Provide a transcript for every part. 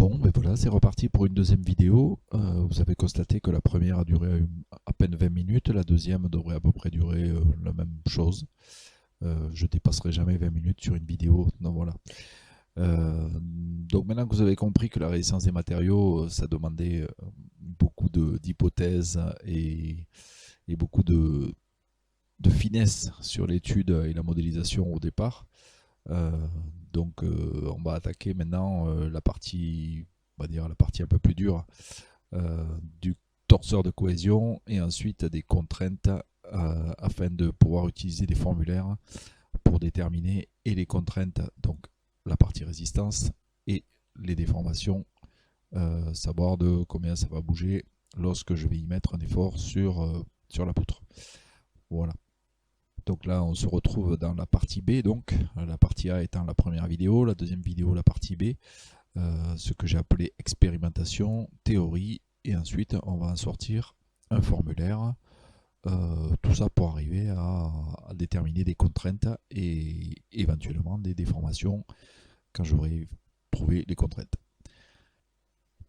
Bon, ben voilà, c'est reparti pour une deuxième vidéo. Vous avez constaté que la première a duré à peine 20 minutes, la deuxième devrait à peu près durer la même chose. Je dépasserai jamais 20 minutes sur une vidéo, donc voilà. Donc maintenant que vous avez compris que la résistance des matériaux, ça demandait beaucoup d'hypothèses et beaucoup de finesse sur l'étude et la modélisation au départ. On va attaquer maintenant la partie, on va dire la partie un peu plus dure du torseur de cohésion et ensuite des contraintes afin de pouvoir utiliser des formulaires pour déterminer et les contraintes, donc la partie résistance et les déformations, savoir de combien ça va bouger lorsque je vais y mettre un effort sur la poutre. Voilà. Donc là, on se retrouve dans la partie B, donc la partie A étant la première vidéo, la deuxième vidéo, la partie B, ce que j'ai appelé expérimentation, théorie, et ensuite on va en sortir un formulaire, tout ça pour arriver à déterminer des contraintes et éventuellement des déformations quand j'aurai prouvé les contraintes.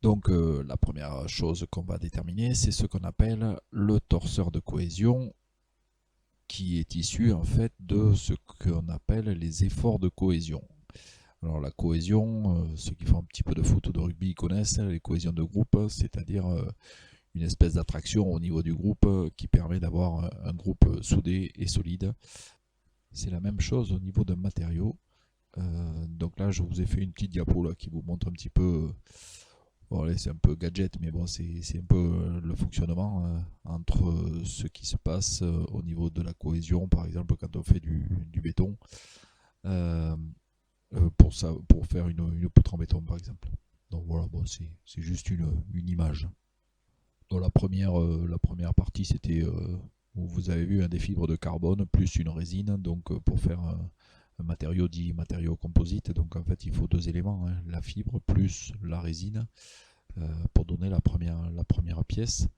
Donc la première chose qu'on va déterminer, c'est ce qu'on appelle le torseur de cohésion, qui est issu en fait de ce qu'on appelle les efforts de cohésion. Alors la cohésion, ceux qui font un petit peu de foot ou de rugby connaissent les cohésions de groupe, c'est-à-dire une espèce d'attraction au niveau du groupe qui permet d'avoir un groupe soudé et solide. C'est la même chose au niveau d'un matériau. Donc là je vous ai fait une petite diapo là, qui vous montre un petit peu... Bon, c'est un peu gadget, mais bon, c'est un peu le fonctionnement entre ce qui se passe au niveau de la cohésion, par exemple quand on fait du béton, pour faire une poutre en béton, par exemple. Donc voilà, bon, c'est juste une image. Donc la première partie, c'était, vous avez vu, des fibres de carbone plus une résine, donc pour faire un matériau dit matériau composite. Donc en fait, il faut deux éléments, hein, la fibre plus la résine, pour donner la première pièce.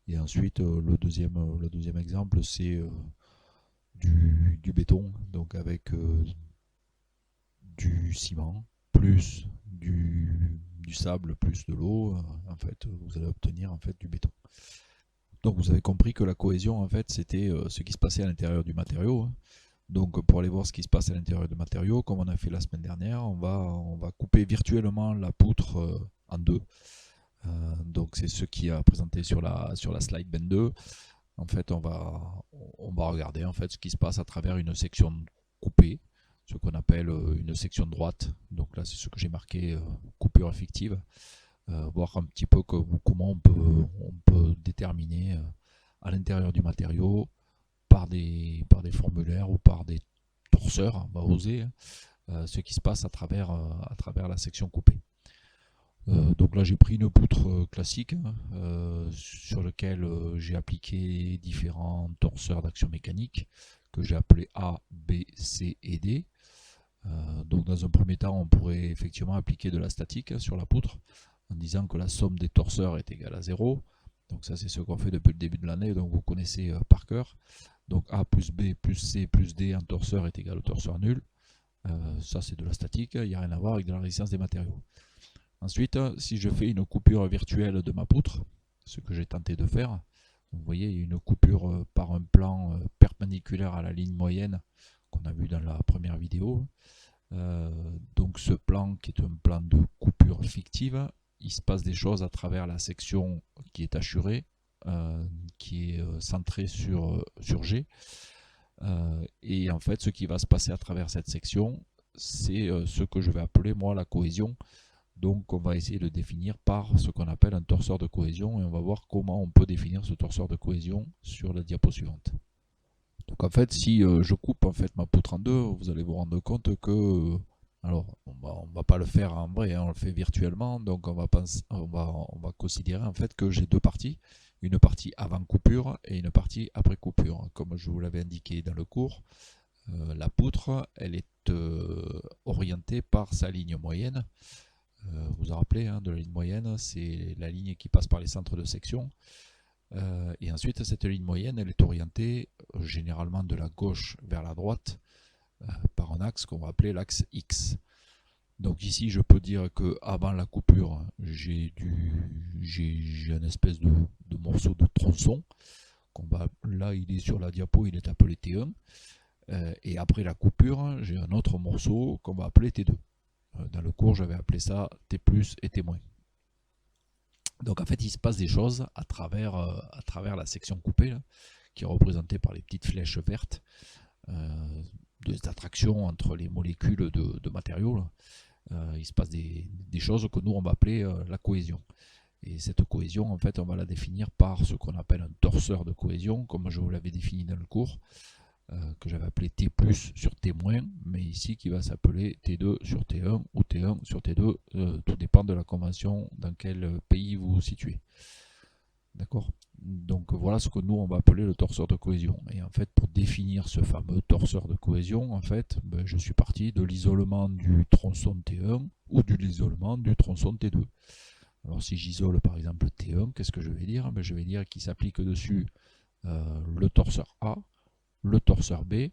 Et ensuite, le deuxième exemple, c'est du béton, donc avec du ciment, plus du sable, plus de l'eau. En fait, vous allez obtenir en fait du béton. Donc vous avez compris que la cohésion, en fait, c'était ce qui se passait à l'intérieur du matériau. Donc pour aller voir ce qui se passe à l'intérieur du matériau, comme on a fait la semaine dernière, on va couper virtuellement la poutre en deux. Donc c'est ce qui a présenté sur la slide 22. En fait, on va regarder en fait ce qui se passe à travers une section coupée, ce qu'on appelle une section droite. Donc là, c'est ce que j'ai marqué coupure fictive. Voir un petit peu comment on peut déterminer à l'intérieur du matériau par des formulaires ou par des torseurs, on va oser, ce qui se passe à travers la section coupée. Donc là j'ai pris une poutre classique sur laquelle j'ai appliqué différents torseurs d'action mécanique que j'ai appelés A, B, C et D. Donc dans un premier temps on pourrait effectivement appliquer de la statique sur la poutre en disant que la somme des torseurs est égale à 0. Donc ça c'est ce qu'on fait depuis le début de l'année, donc vous connaissez par cœur. Donc A plus B plus C plus D en torseur est égal au torseur nul. Ça c'est de la statique, il n'y a rien à voir avec de la résistance des matériaux. Ensuite, si je fais une coupure virtuelle de ma poutre, ce que j'ai tenté de faire, vous voyez, il y a une coupure par un plan perpendiculaire à la ligne moyenne qu'on a vu dans la première vidéo. Donc ce plan qui est un plan de coupure fictive, il se passe des choses à travers la section qui est hachurée, qui est centrée sur G. Et en fait, ce qui va se passer à travers cette section, c'est ce que je vais appeler moi la cohésion. Donc on va essayer de définir par ce qu'on appelle un torseur de cohésion et on va voir comment on peut définir ce torseur de cohésion sur la diapo suivante. Donc en fait, si je coupe en fait ma poutre en deux, vous allez vous rendre compte que, alors on va pas le faire en vrai, hein, on le fait virtuellement, donc on va considérer en fait que j'ai deux parties, une partie avant coupure et une partie après coupure. Comme je vous l'avais indiqué dans le cours, la poutre elle est orientée par sa ligne moyenne. Vous vous rappelez, hein, de la ligne moyenne, c'est la ligne qui passe par les centres de section. Et ensuite, cette ligne moyenne, elle est orientée généralement de la gauche vers la droite par un axe qu'on va appeler l'axe X. Donc ici, je peux dire que avant la coupure, j'ai une espèce de morceau de tronçon. Là, il est sur la diapo, il est appelé T1. Et après la coupure, j'ai un autre morceau qu'on va appeler T2. Dans le cours, j'avais appelé ça T+, et T-. Donc en fait, il se passe des choses à travers la section coupée, là, qui est représentée par les petites flèches vertes, des attractions entre les molécules de matériaux. Là. Il se passe des choses que nous, on va appeler la cohésion. Et cette cohésion, en fait, on va la définir par ce qu'on appelle un torseur de cohésion, comme je vous l'avais défini dans le cours, que j'avais appelé T+ sur T-, mais ici qui va s'appeler T2 sur T1 ou T1 sur T2, tout dépend de la convention dans quel pays vous vous situez. D'accord? Donc voilà ce que nous on va appeler le torseur de cohésion. Et en fait, pour définir ce fameux torseur de cohésion, en fait, je suis parti de l'isolement du tronçon T1 ou de l'isolement du tronçon T2. Alors si j'isole par exemple T1, qu'est-ce que je vais dire? Je vais dire qu'il s'applique dessus le torseur A, le torseur B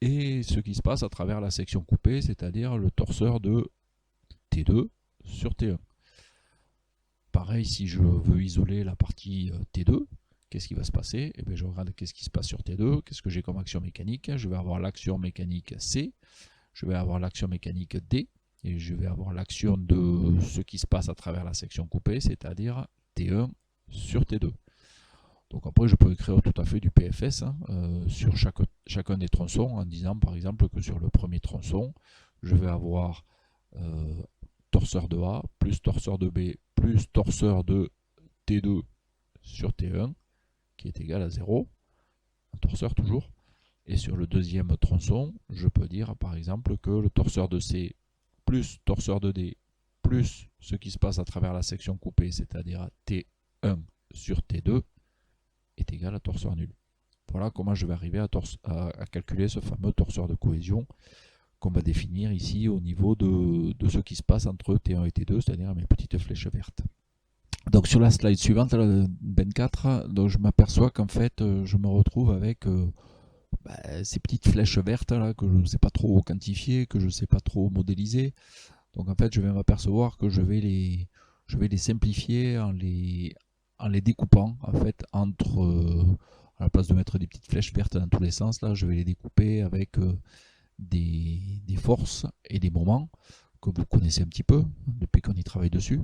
et ce qui se passe à travers la section coupée, c'est-à-dire le torseur de T2 sur T1. Pareil, si je veux isoler la partie T2, qu'est-ce qui va se passer? Eh bien, je regarde qu'est-ce qui se passe sur T2, qu'est-ce que j'ai comme action mécanique? Je vais avoir l'action mécanique C, je vais avoir l'action mécanique D, et je vais avoir l'action de ce qui se passe à travers la section coupée, c'est-à-dire T1 sur T2. Donc après, je peux écrire tout à fait du PFS sur chacun des tronçons en disant par exemple que sur le premier tronçon, je vais avoir torseur de A plus torseur de B plus torseur de T2 sur T1 qui est égal à 0, un torseur toujours. Et sur le deuxième tronçon, je peux dire par exemple que le torseur de C plus torseur de D plus ce qui se passe à travers la section coupée, c'est-à-dire T1 sur T2, est égal à torseur nul. Voilà comment je vais arriver à calculer ce fameux torseur de cohésion qu'on va définir ici au niveau de ce qui se passe entre T1 et T2, c'est-à-dire mes petites flèches vertes. Donc sur la slide suivante, la 24, donc je m'aperçois qu'en fait je me retrouve avec ces petites flèches vertes là, que je ne sais pas trop quantifier, que je ne sais pas trop modéliser. Donc en fait je vais m'apercevoir que je vais les simplifier en les découpant en fait entre, à la place de mettre des petites flèches vertes dans tous les sens, là je vais les découper avec des forces et des moments que vous connaissez un petit peu depuis qu'on y travaille dessus.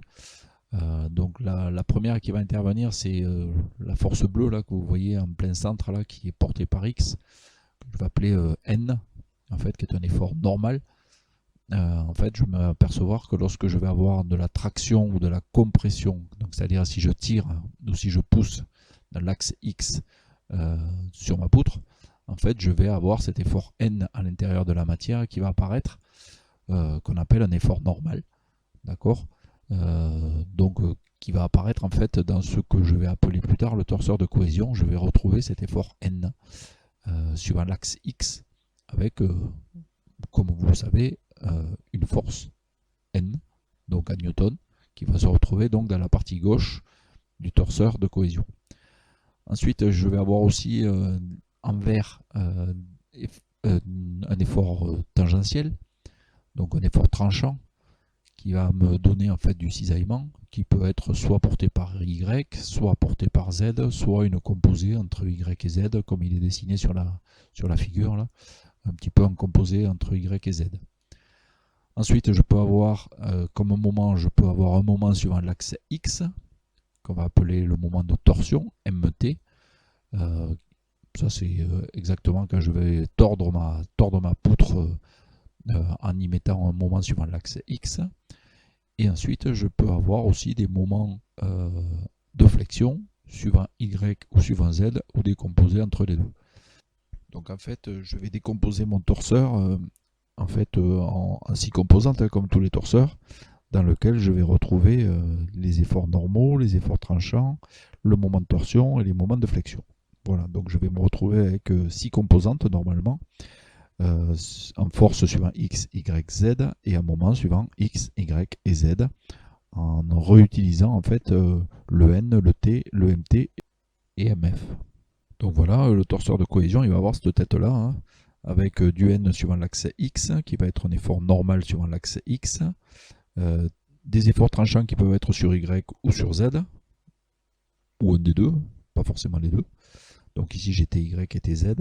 Donc la première qui va intervenir, c'est la force bleue là, que vous voyez en plein centre là, qui est portée par X, que je vais appeler N, en fait, qui est un effort normal. En fait, je vais m'apercevoir que lorsque je vais avoir de la traction ou de la compression, donc c'est-à-dire si je tire ou si je pousse dans l'axe X sur ma poutre, en fait, je vais avoir cet effort N à l'intérieur de la matière qui va apparaître, qu'on appelle un effort normal, d'accord? Qui va apparaître en fait dans ce que je vais appeler plus tard le torseur de cohésion. Je vais retrouver cet effort N suivant l'axe X avec, comme vous le savez, une force N, donc à Newton, qui va se retrouver donc dans la partie gauche du torseur de cohésion. Ensuite, je vais avoir aussi en vert un effort tangentiel, donc un effort tranchant, qui va me donner en fait du cisaillement, qui peut être soit porté par Y, soit porté par Z, soit une composée entre Y et Z, comme il est dessiné sur la figure, là, un petit peu en composé entre Y et Z. Ensuite, je peux avoir comme moment, je peux avoir un moment suivant l'axe X, qu'on va appeler le moment de torsion, MT. Ça c'est exactement quand je vais tordre ma poutre en y mettant un moment suivant l'axe X. Et ensuite, je peux avoir aussi des moments de flexion suivant Y ou suivant Z ou décomposés entre les deux. Donc en fait, je vais décomposer mon torseur en 6 composantes, comme tous les torseurs, dans lequel je vais retrouver les efforts normaux, les efforts tranchants, le moment de torsion et les moments de flexion. Voilà, donc je vais me retrouver avec 6 composantes normalement, en force suivant X, Y, Z, et en moment suivant X, Y et Z, en réutilisant en fait le N, le T, le MT et MF. Donc voilà, le torseur de cohésion, il va avoir cette tête-là, hein. avec du n suivant l'axe x, qui va être un effort normal suivant l'axe x, des efforts tranchants qui peuvent être sur y ou sur z, ou un des deux, pas forcément les deux. Donc ici j'ai ty et tz.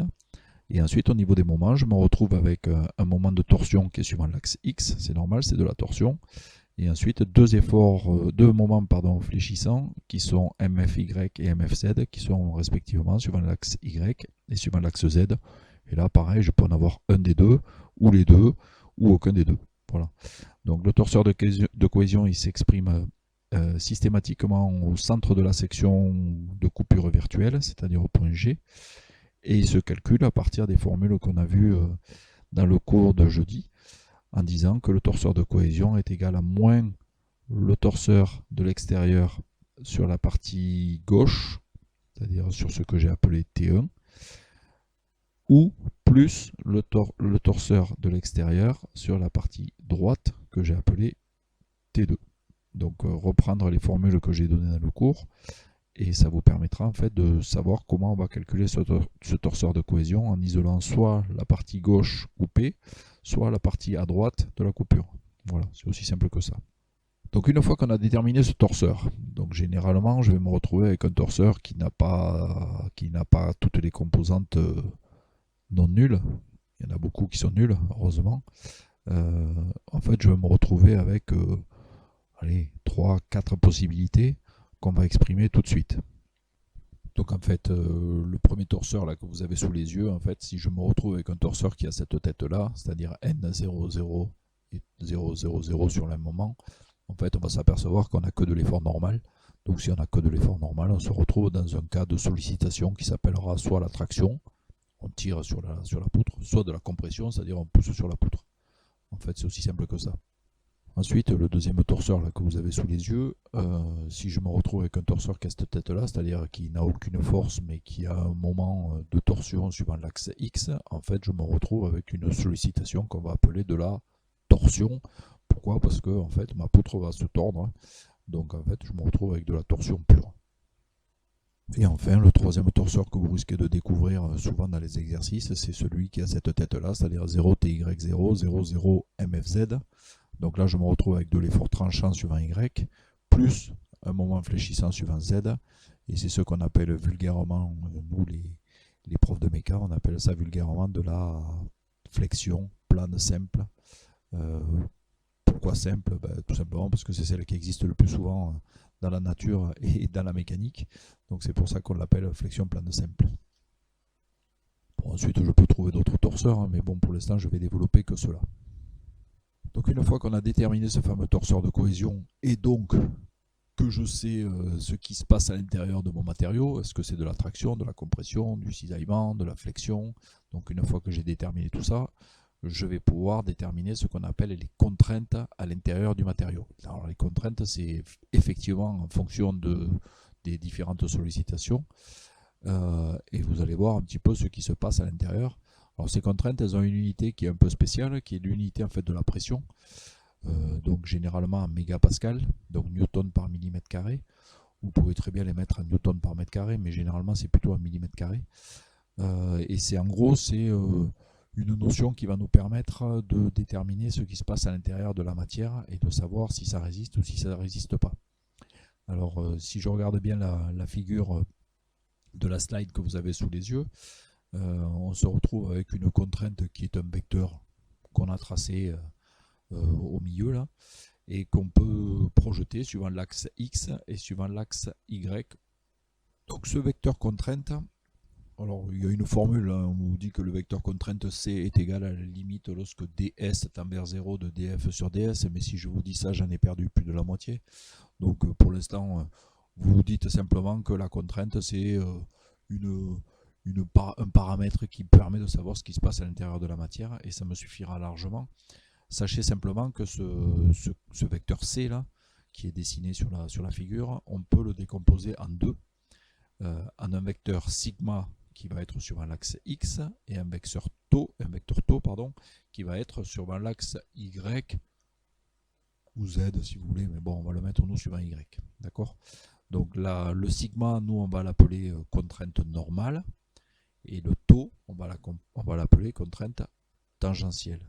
Et ensuite au niveau des moments, je me retrouve avec un moment de torsion qui est suivant l'axe x, c'est normal, c'est de la torsion. Et ensuite deux moments fléchissants qui sont mfy et mfz, qui sont respectivement suivant l'axe y et suivant l'axe z. Et là pareil, je peux en avoir un des deux, ou les deux, ou aucun des deux. Voilà. Donc le torseur de cohésion, il s'exprime systématiquement au centre de la section de coupure virtuelle, c'est-à-dire au point G, et il se calcule à partir des formules qu'on a vues dans le cours de jeudi, en disant que le torseur de cohésion est égal à moins le torseur de l'extérieur sur la partie gauche, c'est-à-dire sur ce que j'ai appelé T1, ou plus le torseur de l'extérieur sur la partie droite que j'ai appelé T2. Donc reprendre les formules que j'ai données dans le cours, et ça vous permettra en fait de savoir comment on va calculer ce torseur de cohésion en isolant soit la partie gauche coupée, soit la partie à droite de la coupure. Voilà, c'est aussi simple que ça. Donc une fois qu'on a déterminé ce torseur, donc généralement je vais me retrouver avec un torseur qui n'a pas toutes les composantes non nulles. Il y en a beaucoup qui sont nulles, heureusement. En fait, je vais me retrouver avec 3-4 possibilités qu'on va exprimer tout de suite. Donc en fait, le premier torseur là que vous avez sous les yeux, en fait, si je me retrouve avec un torseur qui a cette tête là, c'est-à-dire N00 et 000 sur le moment, en fait, on va s'apercevoir qu'on n'a que de l'effort normal. Donc si on n'a que de l'effort normal, on se retrouve dans un cas de sollicitation qui s'appellera soit la traction, on tire sur la poutre, soit de la compression, c'est-à-dire on pousse sur la poutre. En fait, c'est aussi simple que ça. Ensuite, le deuxième torseur là, que vous avez sous les yeux, si je me retrouve avec un torseur qui a cette tête-là, c'est-à-dire qui n'a aucune force mais qui a un moment de torsion suivant l'axe X, en fait, je me retrouve avec une sollicitation qu'on va appeler de la torsion. Pourquoi? Parce que en fait, ma poutre va se tordre, donc en fait, je me retrouve avec de la torsion pure. Et enfin, le troisième torseur que vous risquez de découvrir souvent dans les exercices, c'est celui qui a cette tête-là, c'est-à-dire 0TY0, 00 MFZ. Donc là, je me retrouve avec de l'effort tranchant suivant Y, plus un moment fléchissant suivant Z. Et c'est ce qu'on appelle vulgairement, nous les profs de méca, on appelle ça vulgairement de la flexion plane simple. Pourquoi simple? Tout simplement parce que c'est celle qui existe le plus souvent dans la nature et dans la mécanique. Donc c'est pour ça qu'on l'appelle flexion plane simple. Bon, ensuite, je peux trouver d'autres torseurs, mais bon, pour l'instant, je vais développer que cela. Donc une fois qu'on a déterminé ce fameux torseur de cohésion, et donc que je sais ce qui se passe à l'intérieur de mon matériau, est-ce que c'est de la traction, de la compression, du cisaillement, de la flexion, donc une fois que j'ai déterminé tout ça, je vais pouvoir déterminer ce qu'on appelle les contraintes à l'intérieur du matériau. Alors les contraintes, c'est effectivement en fonction des différentes sollicitations, et vous allez voir un petit peu ce qui se passe à l'intérieur. Alors ces contraintes, elles ont une unité qui est un peu spéciale, qui est l'unité en fait de la pression, donc généralement en mégapascal, donc newton par millimètre carré. Vous pouvez très bien les mettre en newton par mètre carré, mais généralement c'est plutôt en millimètre carré. Et c'est en gros, c'est une notion qui va nous permettre de déterminer ce qui se passe à l'intérieur de la matière et de savoir si ça résiste ou si ça ne résiste pas. Alors si je regarde bien la figure de la slide que vous avez sous les yeux, on se retrouve avec une contrainte qui est un vecteur qu'on a tracé au milieu là, et qu'on peut projeter suivant l'axe X et suivant l'axe Y. Donc ce vecteur contrainte, alors il y a une formule, on nous dit que le vecteur contrainte C est égal à la limite lorsque ds tend vers 0 de df sur ds, mais si je vous dis ça, j'en ai perdu plus de la moitié. Donc pour l'instant, vous vous dites simplement que la contrainte c'est un paramètre qui permet de savoir ce qui se passe à l'intérieur de la matière, et ça me suffira largement. Sachez simplement que ce vecteur C là, qui est dessiné sur la figure, on peut le décomposer en deux, en un vecteur sigma qui va être sur l'axe X et un vecteur tau qui va être sur l'axe Y ou Z si vous voulez, mais bon, on va le mettre nous suivant Y. D'accord? Donc là, le sigma, nous on va l'appeler contrainte normale, Et le taux, on va l'appeler contrainte tangentielle.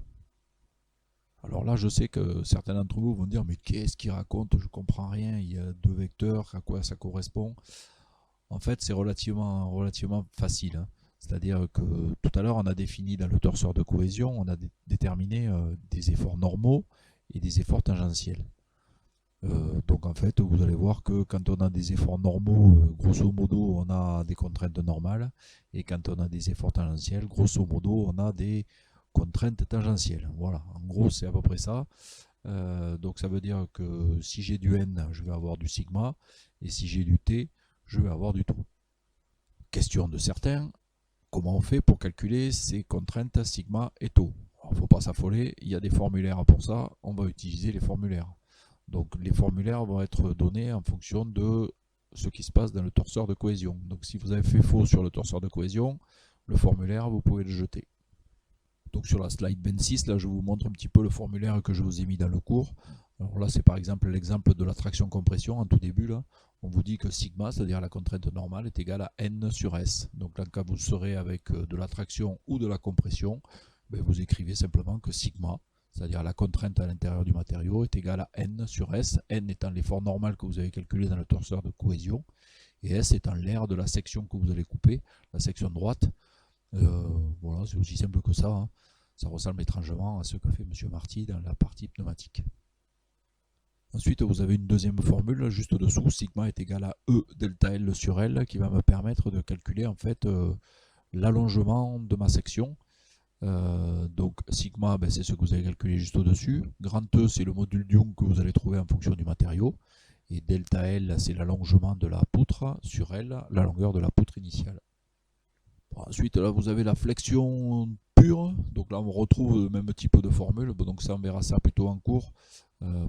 Alors là, je sais que certains d'entre vous vont dire, mais qu'est-ce qu'il raconte? Je comprends rien, il y a deux vecteurs, à quoi ça correspond? En fait, c'est relativement facile, hein. C'est-à-dire que tout à l'heure, on a défini dans le torseur de cohésion, on a déterminé des efforts normaux et des efforts tangentiels. Donc en fait, vous allez voir que quand on a des efforts normaux, grosso modo, on a des contraintes normales, et quand on a des efforts tangentiels, grosso modo, on a des contraintes tangentielles. Voilà, en gros, c'est à peu près ça. Donc ça veut dire que si j'ai du n, je vais avoir du sigma, et si j'ai du t, je vais avoir du tau. Question de certains, comment on fait pour calculer ces contraintes sigma et tau? Il ne faut pas s'affoler, il y a des formulaires pour ça, on va utiliser les formulaires. Donc les formulaires vont être donnés en fonction de ce qui se passe dans le torseur de cohésion. Donc si vous avez fait faux sur le torseur de cohésion, le formulaire, vous pouvez le jeter. Donc sur la slide 26, là je vous montre un petit peu le formulaire que je vous ai mis dans le cours. Alors là c'est par exemple l'exemple de la traction-compression en tout début. Là, on vous dit que sigma, c'est-à-dire la contrainte normale, est égale à n sur s. Donc là quand vous serez avec de la traction ou de la compression, ben, vous écrivez simplement que sigma, c'est-à-dire la contrainte à l'intérieur du matériau, est égale à n sur s, n étant l'effort normal que vous avez calculé dans le torseur de cohésion, et s étant l'aire de la section que vous allez couper, la section droite. Voilà, c'est aussi simple que ça, hein. Ça ressemble étrangement à ce que fait M. Marty dans la partie pneumatique. Ensuite, vous avez une deuxième formule juste dessous, sigma est égal à E delta L sur L, qui va me permettre de calculer en fait l'allongement de ma section. Donc sigma, ben, c'est ce que vous avez calculé juste au-dessus. Grand E, c'est le module Young que vous allez trouver en fonction du matériau. Et delta L, c'est l'allongement de la poutre sur L, la longueur de la poutre initiale. Bon, ensuite, là, vous avez la flexion pure. Donc là, on retrouve le même type de formule. Bon, donc ça, on verra ça plutôt en cours.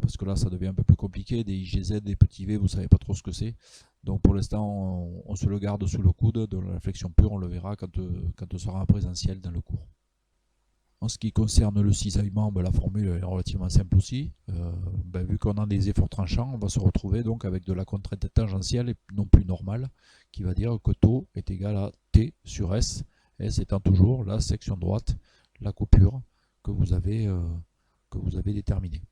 Parce que là, ça devient un peu plus compliqué. Des IGZ, des petits V, vous ne savez pas trop ce que c'est. Donc pour l'instant, on se le garde sous le coude. De la flexion pure, on le verra quand on sera en présentiel dans le cours. En ce qui concerne le cisaillement, ben, la formule est relativement simple aussi. Ben, vu qu'on a des efforts tranchants, on va se retrouver donc avec de la contrainte tangentielle et non plus normale, qui va dire que tau est égal à T sur S, S étant toujours la section droite, la coupure que vous avez déterminée.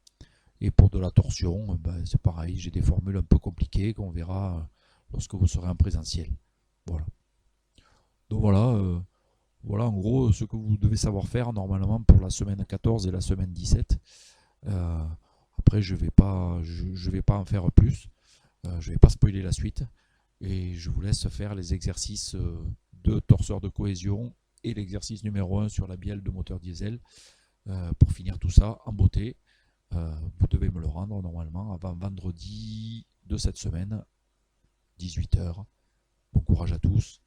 Et pour de la torsion, ben, c'est pareil, j'ai des formules un peu compliquées qu'on verra lorsque vous serez en présentiel. Voilà. Donc voilà en gros ce que vous devez savoir faire normalement pour la semaine 14 et la semaine 17. Après je vais pas en faire plus, je vais pas spoiler la suite et je vous laisse faire les exercices de torseur de cohésion et l'exercice numéro 1 sur la bielle de moteur diesel pour finir tout ça en beauté. Vous devez me le rendre normalement avant vendredi de cette semaine, 18 h. Bon courage à tous.